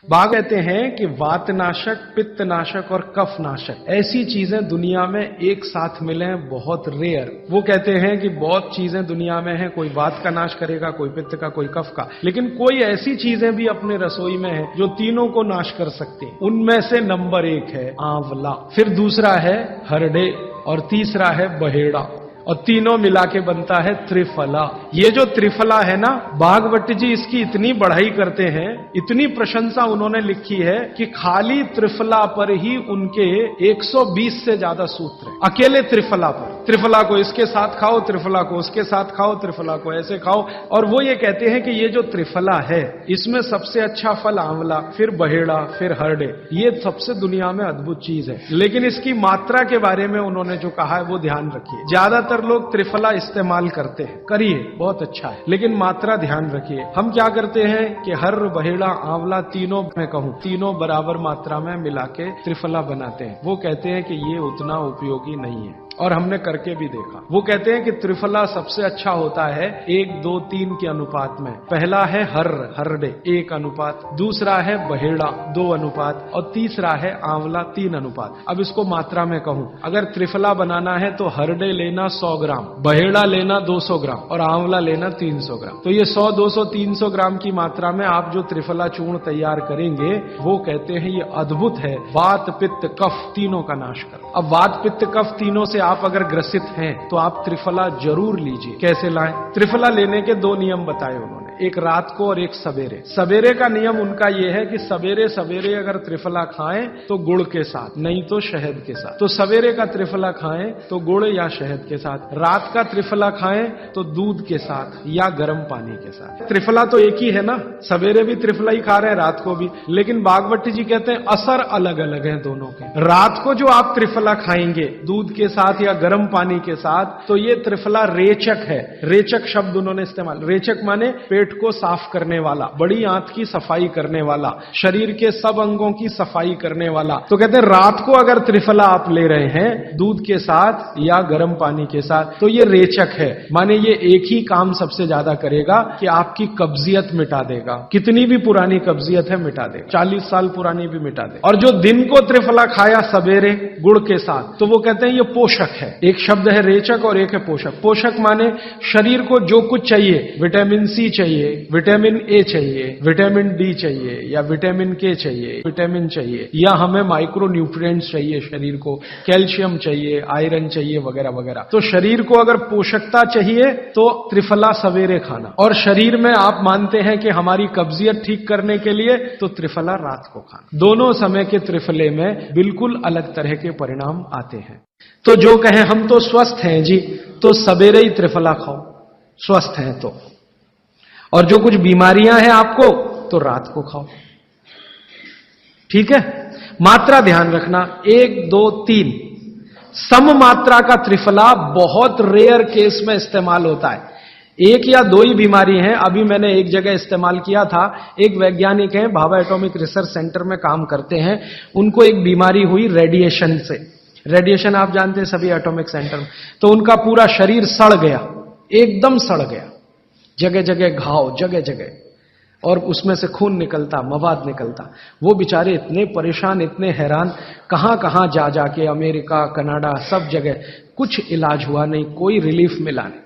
बाघ कहते हैं कि वातनाशक, पित्तनाशक और कफनाशक ऐसी चीजें दुनिया में एक साथ मिले बहुत रेयर। वो कहते हैं कि बहुत चीजें दुनिया में हैं, कोई वात का नाश करेगा, कोई पित्त का, कोई कफ का, लेकिन कोई ऐसी चीजें भी अपने रसोई में है जो तीनों को नाश कर सकती हैं। उनमें से नंबर 1 है आंवला, फिर दूसरा है हरडे और तीसरा है बहेड़ा, और तीनों मिला के बनता है त्रिफला। ये जो त्रिफला है ना, भागवत जी इसकी इतनी बढ़ाई करते हैं, इतनी प्रशंसा उन्होंने लिखी है कि खाली त्रिफला पर ही उनके 120 से ज्यादा सूत्र हैं। अकेले त्रिफला पर, त्रिफला को इसके साथ खाओ, त्रिफला को उसके साथ खाओ, त्रिफला को ऐसे खाओ। और वो ये कहते हैं कि ये जो त्रिफला है इसमें सबसे अच्छा फल आंवला, फिर बहेड़ा, फिर हरडे, ये सबसे दुनिया में अद्भुत चीज है। लेकिन इसकी मात्रा के बारे में उन्होंने जो कहा है वो ध्यान रखिए। ज्यादातर लोग त्रिफला इस्तेमाल करते हैं, करिए, बहुत अच्छा है, लेकिन मात्रा ध्यान रखिए। हम क्या करते हैं कि हर बहेड़ा आंवला तीनों, मैं कहूं तीनों बराबर मात्रा में मिला के त्रिफला बनाते हैं। वो कहते हैं कि ये उतना उपयोगी नहीं है, और हमने करके भी देखा। वो कहते हैं कि त्रिफला सबसे अच्छा होता है 1, 2, 3 के अनुपात में। पहला है हरडे 1 अनुपात, दूसरा है बहेड़ा 2 अनुपात, और तीसरा है आंवला 3 अनुपात। अब इसको मात्रा में कहूं, अगर त्रिफला बनाना है तो हरडे लेना 100 ग्राम, बहेड़ा लेना 200 ग्राम और आंवला लेना 300 ग्राम। तो ये 100, 200, 300 ग्राम की मात्रा में आप जो त्रिफला चूर्ण तैयार करेंगे, वो कहते हैं ये अद्भुत है, वात पित्त कफ तीनों का नाश कर। अब वात पित्त कफ तीनों से आप अगर ग्रसित हैं तो आप त्रिफला जरूर लीजिए। कैसे लाएं? त्रिफला लेने के 2 नियम बताए उन्होंने, एक रात को और एक सवेरे। सवेरे का नियम उनका यह है कि सवेरे सवेरे अगर त्रिफला खाएं तो गुड़ के साथ, नहीं तो शहद के साथ। तो सवेरे का त्रिफला खाएं तो गुड़ या शहद के साथ, रात का त्रिफला खाएं तो दूध के साथ या गर्म पानी के साथ। त्रिफला तो एक ही है ना, सवेरे भी त्रिफला ही खा रहे हैं, रात को भी, लेकिन भागवत जी कहते हैं असर अलग अलग है दोनों के। रात को जो आप त्रिफला खाएंगे दूध के साथ या गर्म पानी के साथ, तो ये त्रिफला रेचक है। रेचक शब्द उन्होंने इस्तेमाल, रेचक माने पेट को साफ करने वाला, बड़ी आंत की सफाई करने वाला, शरीर के सब अंगों की सफाई करने वाला। तो कहते हैं रात को अगर त्रिफला आप ले रहे हैं दूध के साथ या गर्म पानी के साथ, तो ये रेचक है, माने ये एक ही काम सबसे ज्यादा करेगा कि आपकी कब्जियत मिटा देगा। कितनी भी पुरानी कब्जियत है मिटा देगा, 40 साल पुरानी भी मिटा देगा। और जो दिन को त्रिफला खाया सवेरे गुड़ के साथ, तो वो कहते हैं ये पोषक है। एक शब्द है रेचक और एक है पोषक। पोषक माने शरीर को जो कुछ चाहिए, विटामिन सी चाहिए, विटामिन ए चाहिए, विटामिन डी चाहिए, या विटामिन के चाहिए, विटामिन चाहिए, या हमें माइक्रो न्यूट्रिएंट्स चाहिए, शरीर को कैल्शियम चाहिए, आयरन चाहिए, वगैरह वगैरह। तो शरीर को अगर पोषकता चाहिए तो त्रिफला सवेरे खाना, और शरीर में आप मानते हैं कि हमारी कब्जियत ठीक करने के लिए तो त्रिफला रात को खाना। दोनों समय के त्रिफले में बिल्कुल अलग तरह के परिणाम आते हैं। तो जो कहें हम तो स्वस्थ हैं जी, तो सवेरे ही त्रिफला खाओ, स्वस्थ हैं तो, और जो कुछ बीमारियां हैं आपको तो रात को खाओ, ठीक है। मात्रा ध्यान रखना, 1, 2, 3 सम मात्रा का त्रिफला बहुत रेयर केस में इस्तेमाल होता है। 1 या 2 ही बीमारी हैं। अभी मैंने एक जगह इस्तेमाल किया था, एक वैज्ञानिक हैं, भाभा एटॉमिक रिसर्च सेंटर में काम करते हैं, उनको एक बीमारी हुई रेडिएशन से। रेडिएशन आप जानते हैं सभी एटॉमिक सेंटर में, तो उनका पूरा शरीर सड़ गया, एकदम सड़ गया, जगह जगह घाव, जगह जगह, और उसमें से खून निकलता, मवाद निकलता। वो बेचारे इतने परेशान, इतने हैरान, कहां कहां जा जाके, अमेरिका, कनाडा, सब जगह, कुछ इलाज हुआ नहीं, कोई रिलीफ मिला नहीं।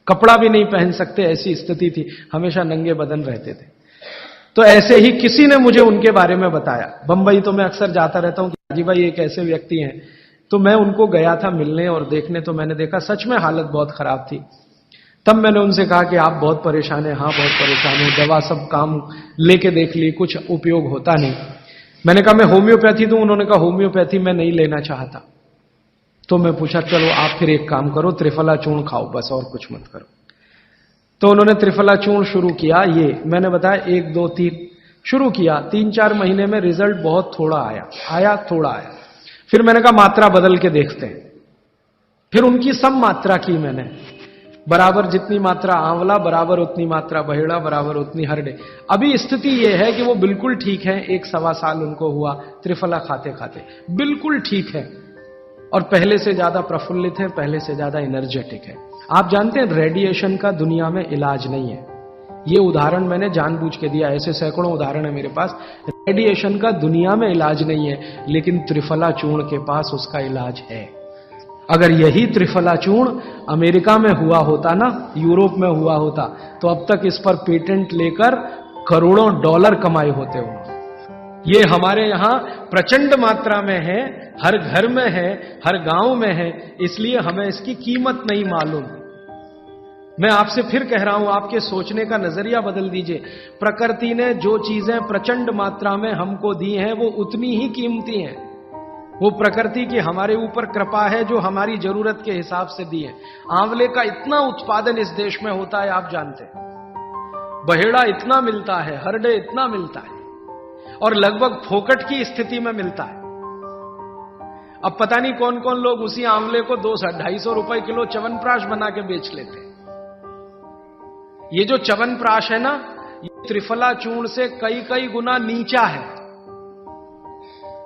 कपड़ा भी नहीं पहन सकते, ऐसी स्थिति थी, हमेशा नंगे बदन रहते थे। तो ऐसे ही किसी ने मुझे उनके बारे में बताया। बंबई तो मैं अक्सर जाता रहता हूं कि हाजी भाई एक ऐसे व्यक्ति हैं, तो मैं उनको गया था मिलने और देखने, तो मैंने देखा सच में हालत बहुत खराब थी। तब मैंने उनसे कहा कि आप बहुत परेशान हैं। हाँ बहुत परेशान हूं, दवा सब काम लेके देख ली, कुछ उपयोग होता नहीं। मैंने कहा मैं होम्योपैथी दूं? उन्होंने कहा होम्योपैथी मैं नहीं लेना चाहता। तो मैं पूछा चलो आप फिर एक काम करो, त्रिफला चूर्ण खाओ बस, और कुछ मत करो। तो उन्होंने त्रिफला चूर्ण शुरू किया, ये मैंने बताया 1, 2, 3 शुरू किया। 3-4 महीने में रिजल्ट बहुत थोड़ा आया, थोड़ा आया। फिर मैंने कहा मात्रा बदल के देखते हैं। फिर उनकी सम मात्रा की मैंने, बराबर जितनी मात्रा आंवला, बराबर उतनी मात्रा बहेड़ा, बराबर उतनी हरडे। अभी स्थिति यह है कि वो बिल्कुल ठीक है, 1-1.25 साल उनको हुआ त्रिफला खाते खाते, बिल्कुल ठीक है, और पहले से ज्यादा प्रफुल्लित है, पहले से ज्यादा एनर्जेटिक है। आप जानते हैं रेडिएशन का दुनिया में इलाज नहीं है। ये उदाहरण मैंने जानबूझ के दिया, ऐसे सैकड़ों उदाहरण है मेरे पास। रेडिएशन का दुनिया में इलाज नहीं है, लेकिन त्रिफला चूर्ण के पास उसका इलाज है। अगर यही त्रिफला चूर्ण अमेरिका में हुआ होता ना, यूरोप में हुआ होता, तो अब तक इस पर पेटेंट लेकर करोड़ों डॉलर कमाए होते उन्होंने। ये हमारे यहां प्रचंड मात्रा में है, हर घर में है, हर गांव में है, इसलिए हमें इसकी कीमत नहीं मालूम। मैं आपसे फिर कह रहा हूं, आपके सोचने का नजरिया बदल दीजिए। प्रकृति ने जो चीजें प्रचंड मात्रा में हमको दी हैं, वो उतनी ही कीमती हैं। वो प्रकृति की हमारे ऊपर कृपा है जो हमारी जरूरत के हिसाब से दी है। आंवले का इतना उत्पादन इस देश में होता है, आप जानते हैं। बहेड़ा इतना मिलता है, हरडे इतना मिलता है, और लगभग फोकट की स्थिति में मिलता है। अब पता नहीं कौन कौन लोग उसी आंवले को 200-250 रुपए किलो च्यवनप्राश बना के बेच लेते हैं। ये जो च्यवनप्राश है ना, ये त्रिफला चूर्ण से कई कई गुना नीचा है।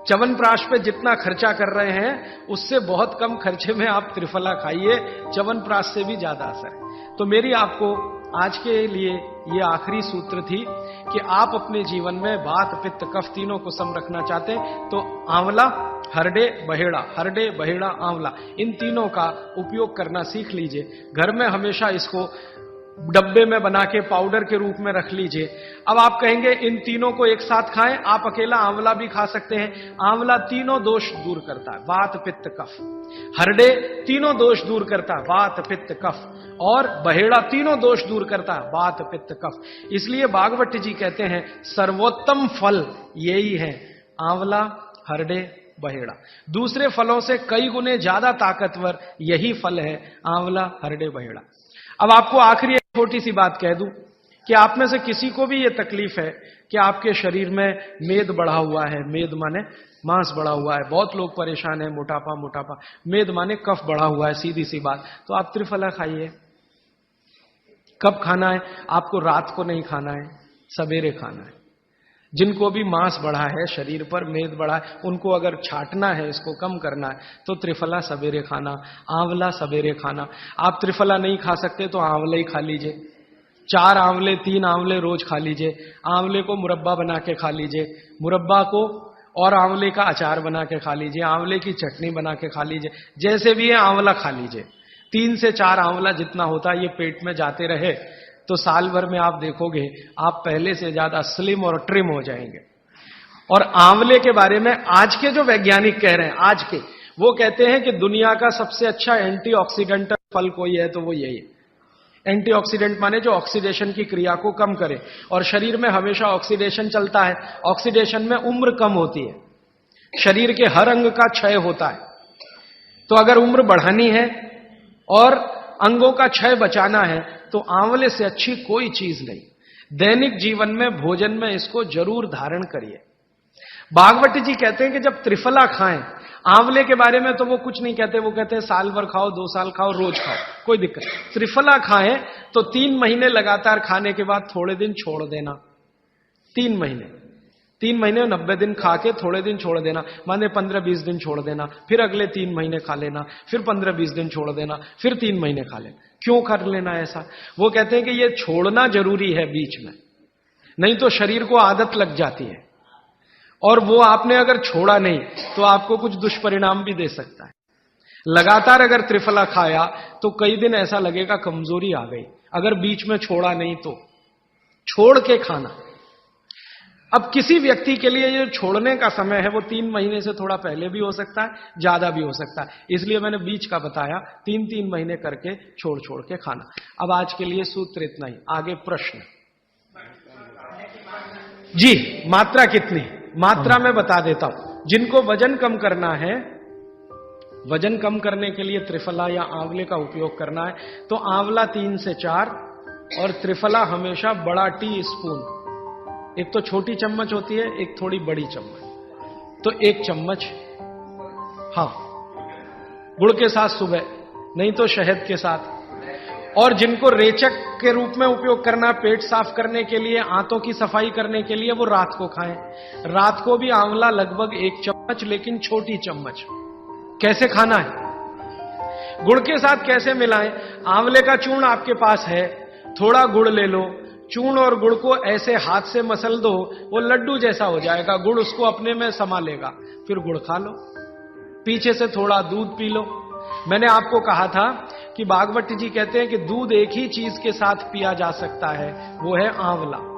च्यवनप्राश पे जितना खर्चा कर रहे हैं, उससे बहुत कम खर्चे में आप त्रिफला खाइए, च्यवनप्राश से भी ज्यादा असर है। तो मेरी आपको आज के लिए ये आखिरी सूत्र थी कि आप अपने जीवन में वात पित्त कफ तीनों को सम रखना चाहते हैं तो आंवला, हरडे, बहेड़ा, हरडे, बहेड़ा, आंवला, इन तीनों का उपयोग करना सीख लीजिए। घर में हमेशा इसको डब्बे में बना के पाउडर के रूप में रख लीजिए। अब आप कहेंगे इन तीनों को एक साथ खाएं, आप अकेला आंवला भी खा सकते हैं। आंवला तीनों दोष दूर करता है, वात पित्त कफ। हरडे तीनों दोष दूर करता है, वात पित्त कफ। और बहेड़ा तीनों दोष दूर करता है, वात पित्त कफ। इसलिए भागवत जी कहते हैं सर्वोत्तम फल यही है, आंवला, हरडे, बहेड़ा। दूसरे फलों से कई गुने ज्यादा ताकतवर यही फल है, आंवला, हरडे, बहेड़ा। अब आपको आखिरी एक छोटी सी बात कह दूं कि आप में से किसी को भी यह तकलीफ है कि आपके शरीर में मेद बढ़ा हुआ है, मेद माने मांस बढ़ा हुआ है, बहुत लोग परेशान है, मोटापा मोटापा, मेद माने कफ बढ़ा हुआ है, सीधी सी बात, तो आप त्रिफला खाइए। कब खाना है? आपको रात को नहीं खाना है, सवेरे खाना है। जिनको भी मांस बढ़ा है, शरीर पर मेद बढ़ा है, उनको अगर छाटना है, इसको कम करना है, तो त्रिफला सवेरे खाना, आंवला सवेरे खाना। आप त्रिफला नहीं खा सकते तो आंवला ही खा लीजिए। 4 आंवले 3 आंवले रोज खा लीजिए। आंवले को मुरब्बा बना के खा लीजिए, मुरब्बा को और आंवले का अचार बना के खा लीजिए, आंवले की चटनी बना के खा लीजिए, जैसे भी है आंवला खा लीजिए। 3 से 4 आंवला जितना होता है, ये पेट में जाते रहे तो साल भर में आप देखोगे आप पहले से ज्यादा स्लिम और ट्रिम हो जाएंगे। और आंवले के बारे में आज के जो वैज्ञानिक कह रहे हैं, आज के, वो कहते हैं कि दुनिया का सबसे अच्छा एंटीऑक्सीडेंट फल कोई है तो वो यही है। एंटीऑक्सीडेंट माने जो ऑक्सीडेशन की क्रिया को कम करे, और शरीर में हमेशा ऑक्सीडेशन चलता है। ऑक्सीडेशन में उम्र कम होती है, शरीर के हर अंग का क्षय होता है। तो अगर उम्र बढ़ानी है और अंगों का क्षय बचाना है तो आंवले से अच्छी कोई चीज नहीं। दैनिक जीवन में भोजन में इसको जरूर धारण करिए। भागवत जी कहते हैं कि जब त्रिफला खाएं, आंवले के बारे में तो वो कुछ नहीं कहते, वो कहते हैं साल भर खाओ, 2 साल खाओ, रोज खाओ, कोई दिक्कत नहीं। त्रिफला खाएं तो 3 महीने लगातार खाने के बाद थोड़े दिन छोड़ देना। 3 महीने 90 दिन खा के थोड़े दिन छोड़ देना, माने 15-20 दिन छोड़ देना, फिर अगले 3 महीने खा लेना, फिर 15-20 दिन छोड़ देना, फिर 3 महीने खा लेना। क्यों कर लेना ऐसा? वो कहते हैं कि ये छोड़ना जरूरी है बीच में, नहीं तो शरीर को आदत लग जाती है, और वो आपने अगर छोड़ा नहीं तो आपको कुछ दुष्परिणाम भी दे सकता है। लगातार अगर त्रिफला खाया तो कई दिन ऐसा लगेगा कमजोरी आ गई, अगर बीच में छोड़ा नहीं तो छोड़ के खाना। अब किसी व्यक्ति के लिए ये छोड़ने का समय है वो 3 महीने से थोड़ा पहले भी हो सकता है, ज्यादा भी हो सकता है, इसलिए मैंने बीच का बताया। 3-3 महीने करके छोड़ छोड़ के खाना। अब आज के लिए सूत्र इतना ही, आगे प्रश्न जी। मात्रा कितनी? मात्रा में बता देता हूं। जिनको वजन कम करना है, वजन कम करने के लिए त्रिफला या आंवले का उपयोग करना है तो आंवला 3 से 4 और त्रिफला हमेशा बड़ा टी स्पून, एक तो छोटी चम्मच होती है, एक थोड़ी बड़ी चम्मच, तो 1 चम्मच, हाँ, गुड़ के साथ सुबह, नहीं तो शहद के साथ। और जिनको रेचक के रूप में उपयोग करना, पेट साफ करने के लिए, आंतों की सफाई करने के लिए, वो रात को खाएं। रात को भी आंवला लगभग 1 चम्मच, लेकिन छोटी चम्मच। कैसे खाना है? गुड़ के साथ कैसे मिलाएं? आंवले का चूर्ण आपके पास है, थोड़ा गुड़ ले लो, चूर्ण और गुड़ को ऐसे हाथ से मसल दो, वो लड्डू जैसा हो जाएगा, गुड़ उसको अपने में समा लेगा। फिर गुड़ खा लो, पीछे से थोड़ा दूध पी लो। मैंने आपको कहा था कि भागवत जी कहते हैं कि दूध एक ही चीज के साथ पिया जा सकता है, वो है आंवला।